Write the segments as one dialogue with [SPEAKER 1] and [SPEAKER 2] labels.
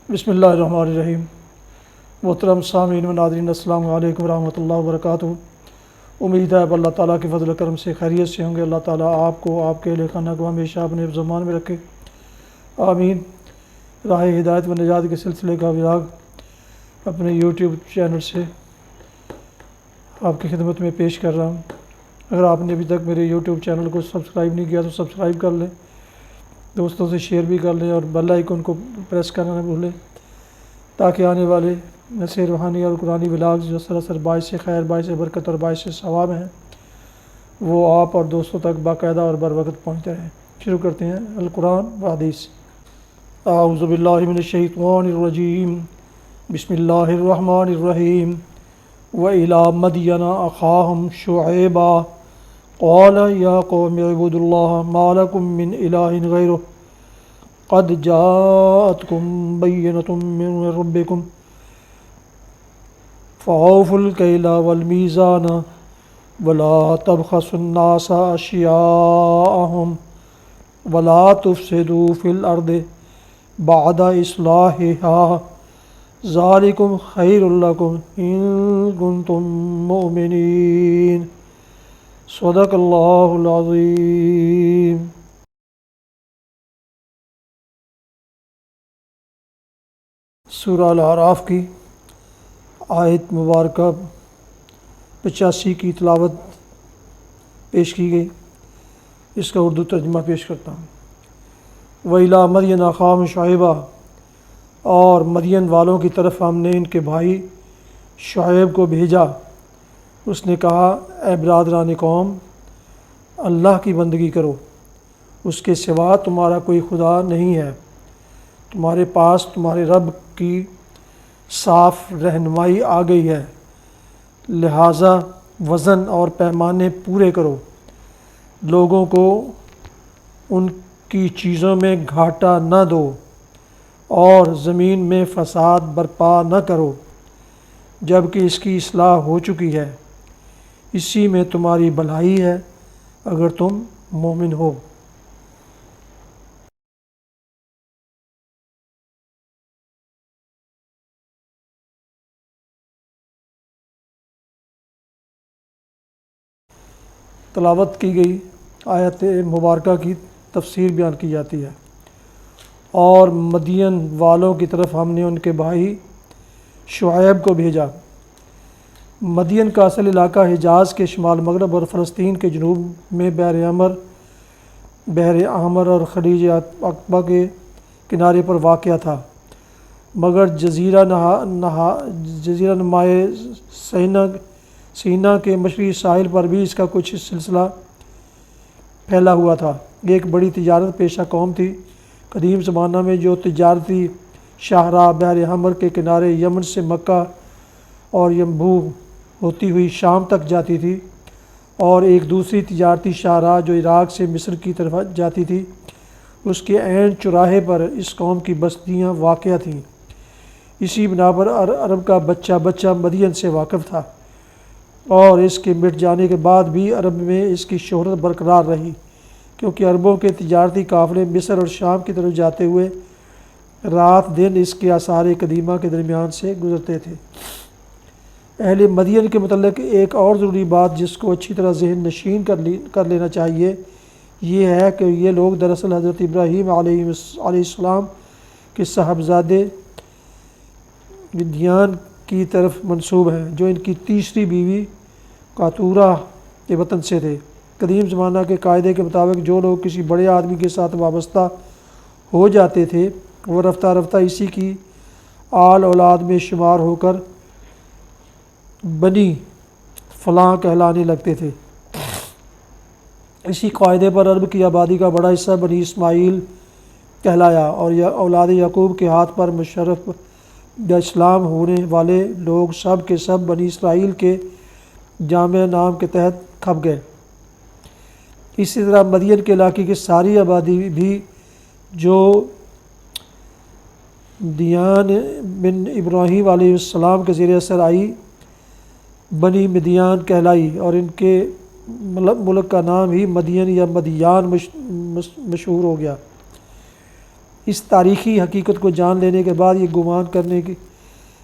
[SPEAKER 1] بسم اللہ الرحمن الرحیم۔ محترم سامعین و ناظرین، السلام علیکم ورحمۃ اللہ وبرکاتہ۔ امید ہے اب اللہ تعالیٰ کے فضل و کرم سے خیریت سے ہوں گے۔ اللہ تعالیٰ آپ کو، آپ کے اہل خانہ کو ہمیشہ اپنے زمان میں رکھے، آمین۔ راہ ہدایت و نجات کے سلسلے کا وراغ اپنے یوٹیوب چینل سے آپ کی خدمت میں پیش کر رہا ہوں۔ اگر آپ نے ابھی تک میرے یوٹیوب چینل کو سبسکرائب نہیں کیا تو سبسکرائب کر لیں، دوستوں سے شیئر بھی کر لیں اور بیل آئیکن کو پریس کرنا نہ بھولیں، تاکہ آنے والے ایسے روحانی اور قرآنی ولاگز جو سراسر باعث خیر، باعث برکت اور باعث ثواب ہیں، وہ آپ اور دوستوں تک باقاعدہ اور بر وقت پہنچتے رہیں۔ شروع کرتے ہیں القرآن و حدیث۔ اعوذ باللہ من الشیطان الرجیم، بسم اللہ الرحمن الرحیم۔ وَإِلَىٰ مَدْيَنَ أَخَاهُمْ شُعَيْبًا قَالَ يَا قَوْمِ اعْبُدُوا اللَّهَ مَا لَكُم مِّنْ إِلَٰهٍ غَيْرُهُ قَدْ جَاءَتْكُم بَيِّنَةٌ مِّن رَّبِّكُمْ فَأَوْفُوا الْكَيْلَ وَالْمِيزَانَ وَلَا تَبْخَسُوا النَّاسَ أَشْيَاءَهُمْ وَلَا تُفْسِدُوا فِي الْأَرْضِ بَعْدَ إِصْلَاحِهَا ذَلِكُمْ خَيْرٌ لَكُمْ إِن كُنتُم مُّؤْمِنِينَ۔ صدق اللہ العظیم۔ سورہ الاعراف کی آیت مبارکہ 85 کی تلاوت پیش کی گئی۔ اس کا اردو ترجمہ پیش کرتا ہوں۔ وَإِلَىٰ مَدْيَنَ أَخَاهُمْ شُعَيْبًا، اور مدین والوں کی طرف ہم نے ان کے بھائی شعیب کو بھیجا۔ اس نے کہا، اے برادران قوم، اللہ کی بندگی کرو، اس کے سوا تمہارا کوئی خدا نہیں ہے۔ تمہارے پاس تمہارے رب کی صاف رہنمائی آ گئی ہے، لہٰذا وزن اور پیمانے پورے کرو، لوگوں کو ان کی چیزوں میں گھاٹا نہ دو اور زمین میں فساد برپا نہ کرو جب کہ اس کی اصلاح ہو چکی ہے، اسی میں تمہاری بھلائی ہے اگر تم مومن ہو۔ تلاوت کی گئی آیت مبارکہ کی تفسیر بیان کی جاتی ہے۔ اور مدین والوں کی طرف ہم نے ان کے بھائی شعیب کو بھیجا۔ مدین کا اصل علاقہ حجاز کے شمال مغرب اور فلسطین کے جنوب میں بحر احمر اور خلیج عقبہ کے کنارے پر واقع تھا، مگر جزیرہ نمائے سینا کے مشرقی ساحل پر بھی اس کا کچھ سلسلہ پھیلا ہوا تھا۔ ایک بڑی تجارت پیشہ قوم تھی۔ قدیم زمانہ میں جو تجارتی شاہراہ بحر احمر کے کنارے یمن سے مکہ اور ینبوع ہوتی ہوئی شام تک جاتی تھی، اور ایک دوسری تجارتی شاہراہ جو عراق سے مصر کی طرف جاتی تھی، اس کے عین چوراہے پر اس قوم کی بستیاں واقع تھیں۔ اسی بنا پر عرب کا بچہ مدین سے واقف تھا، اور اس کے مٹ جانے کے بعد بھی عرب میں اس کی شہرت برقرار رہی، کیونکہ عربوں کے تجارتی قافلے مصر اور شام کی طرف جاتے ہوئے رات دن اس کے آثار قدیمہ کے درمیان سے گزرتے تھے۔ اہل مدین کے متعلق ایک اور ضروری بات جس کو اچھی طرح ذہن نشین کر لینا چاہیے، یہ ہے کہ یہ لوگ دراصل حضرت ابراہیم علیہ السلام کے صاحبزادے مدین کی طرف منسوب ہیں، جو ان کی تیسری بیوی قاتورہ کے وطن سے تھے۔ قدیم زمانہ کے قاعدے کے مطابق جو لوگ کسی بڑے آدمی کے ساتھ وابستہ ہو جاتے تھے، وہ رفتہ رفتہ اسی کی آل اولاد میں شمار ہو کر بنی فلاں کہلانے لگتے تھے۔ اسی قاعدے پر عرب کی آبادی کا بڑا حصہ بنی اسماعیل کہلایا، اور اولاد یعقوب کے ہاتھ پر مشرف اسلام ہونے والے لوگ سب کے سب بنی اسرائیل کے جامع نام کے تحت کھپ گئے۔ اسی طرح مدین کے علاقے کی ساری آبادی بھی جو دیان بن ابراہیم علیہ السلام کے زیر اثر آئی، بنی مدیان کہلائی، اور ان کے ملک کا نام ہی مدین یا مدیان مشہور ہو گیا۔ اس تاریخی حقیقت کو جان لینے کے بعد یہ گمان کرنے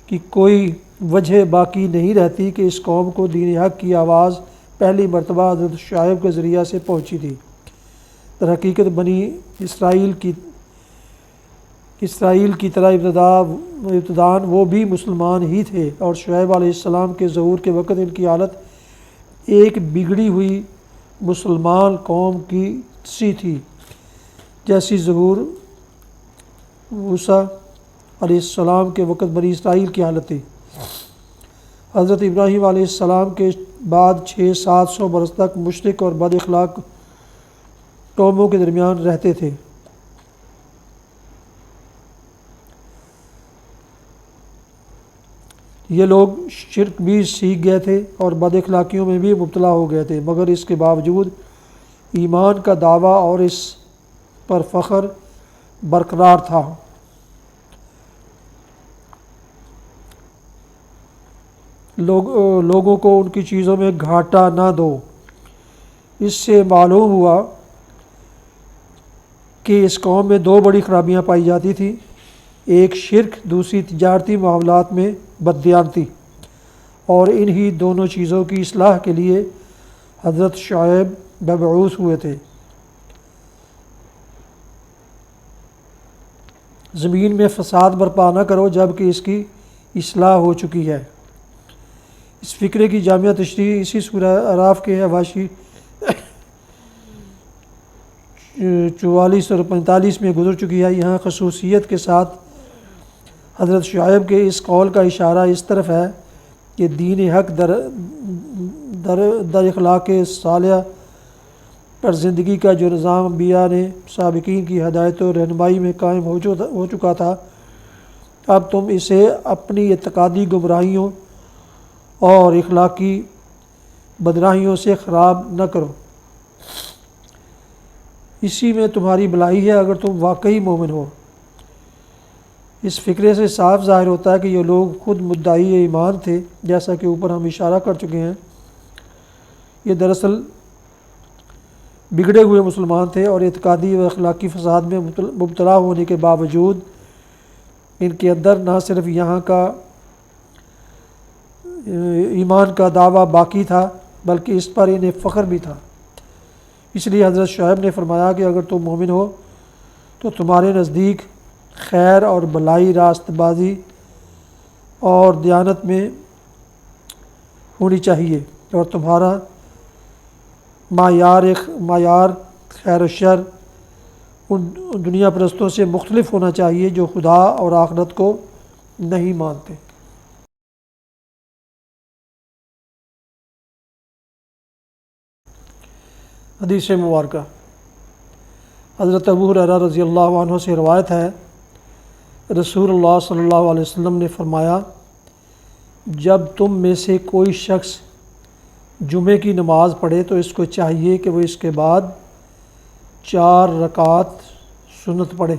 [SPEAKER 1] کی کوئی وجہ باقی نہیں رہتی کہ اس قوم کو دین حق کی آواز پہلی مرتبہ حضرت شعیب کے ذریعہ سے پہنچی تھی۔ در حقیقت بنی اسرائیل کی طرح ابتداً وہ بھی مسلمان ہی تھے، اور شعیب علیہ السلام کے ظہور کے وقت ان کی حالت ایک بگڑی ہوئی مسلمان قوم کی سی تھی، جیسی ظہور موسیٰ علیہ السلام کے وقت بنی اسرائیل کی حالت تھی۔ حضرت ابراہیم علیہ السلام کے بعد 600-700 برس تک مشرک اور بد اخلاق قوموں کے درمیان رہتے تھے۔ یہ لوگ شرک بھی سیکھ گئے تھے اور بد اخلاقیوں میں بھی مبتلا ہو گئے تھے، مگر اس کے باوجود ایمان کا دعویٰ اور اس پر فخر برقرار تھا۔ لوگوں کو ان کی چیزوں میں گھاٹا نہ دو۔ اس سے معلوم ہوا کہ اس قوم میں دو بڑی خرابیاں پائی جاتی تھیں، ایک شرک، دوسری تجارتی معاملات میں بددیانتی، اور انہی دونوں چیزوں کی اصلاح کے لیے حضرت شعیب مبعوث ہوئے تھے۔ زمین میں فساد برپا نہ کرو جب کہ اس کی اصلاح ہو چکی ہے۔ اس فقرے کی جامعہ تشریح اسی سورہ اعراف کے حواشی 44 اور 45 میں گزر چکی ہے۔ یہاں خصوصیت کے ساتھ حضرت شعیب کے اس قول کا اشارہ اس طرف ہے کہ دین حق در اخلاق صالحہ پر زندگی کا جو نظام انبیاء نے سابقین کی ہدایت و رہنمائی میں قائم ہو چکا تھا، اب تم اسے اپنی اعتقادی گمراہیوں اور اخلاقی بدراہیوں سے خراب نہ کرو۔ اسی میں تمہاری بھلائی ہے اگر تم واقعی مومن ہو۔ اس فقرے سے صاف ظاہر ہوتا ہے کہ یہ لوگ خود مدعی ایمان تھے، جیسا کہ اوپر ہم اشارہ کر چکے ہیں۔ یہ دراصل بگڑے ہوئے مسلمان تھے اور اعتقادی و اخلاقی فساد میں مبتلا ہونے کے باوجود ان کے اندر نہ صرف یہاں کا ایمان کا دعویٰ باقی تھا بلکہ اس پر انہیں فخر بھی تھا۔ اس لیے حضرت شعیب نے فرمایا کہ اگر تم مومن ہو تو تمہارے نزدیک خیر اور بھلائی، راست بازی اور دیانت میں ہونی چاہیے، اور تمہارا معیار خیر و شر ان دنیا پرستوں سے مختلف ہونا چاہیے جو خدا اور آخرت کو نہیں مانتے۔ حدیث مبارکہ حضرت ابو ہریرہ رضی اللہ عنہ سے روایت ہے، رسول اللہ صلی اللہ علیہ وسلم نے فرمایا، جب تم میں سے کوئی شخص جمعے کی نماز پڑھے تو اس کو چاہیے کہ وہ اس کے بعد 4 رکعات سنت پڑھے۔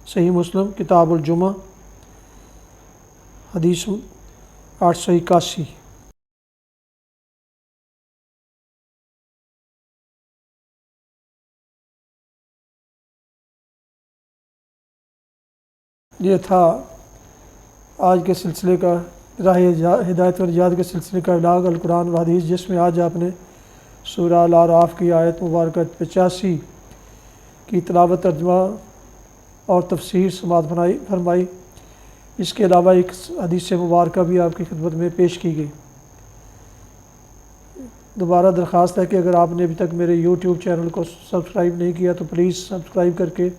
[SPEAKER 1] صحیح مسلم کتاب الجمعہ حدیث 881۔ یہ تھا آج کے سلسلے کا راہ ہدایت و نجات کے سلسلے کا ابلاغ القرآن و حدیث، جس میں آج آپ نے سورہ الاعراف کی آیت مبارکہ 85 کی تلاوت، ترجمہ اور تفسیر سماعت فرمائی۔ اس کے علاوہ ایک حدیث مبارکہ بھی آپ کی خدمت میں پیش کی گئی۔ دوبارہ درخواست ہے کہ اگر آپ نے ابھی تک میرے یوٹیوب چینل کو سبسکرائب نہیں کیا تو پلیز سبسکرائب کر کے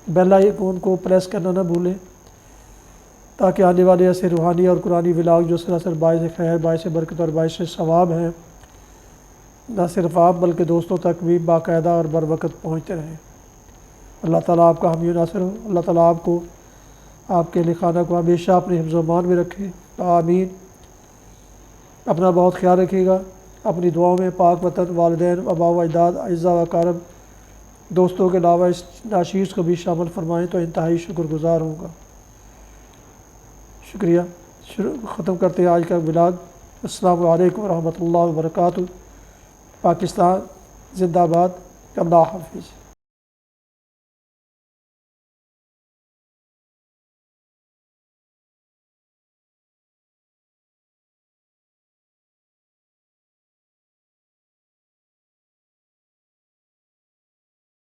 [SPEAKER 1] بیل آئیکن کو پریس کرنا نہ بھولیں، تاکہ آنے والے ایسے روحانی اور قرآنی ولاگ جو سراسر باعث خیر، باعث برکت اور باعث ثواب ہیں، نہ صرف آپ بلکہ دوستوں تک بھی باقاعدہ اور بر وقت پہنچتے رہیں۔ اللہ تعالیٰ آپ کا حامی و ناصر ہو۔ اللہ تعالیٰ آپ کو، آپ کے خانہ کو ہمیشہ اپنے حفظ و امان میں رکھے، آمین۔ اپنا بہت خیال رکھیے گا۔ اپنی دعاؤں میں پاک وطن، والدین، آباء و اجداد، اعزاء و اقارب، دوستوں کے علاوہ اس ناشیز کو بھی شامل فرمائیں تو انتہائی شکر گزار ہوں گا۔ شکریہ۔ ختم کرتے ہیں آج کا ولاگ۔ السلام علیکم ورحمۃ اللہ وبرکاتہ۔ پاکستان زندہ باد۔ اللہ حافظ۔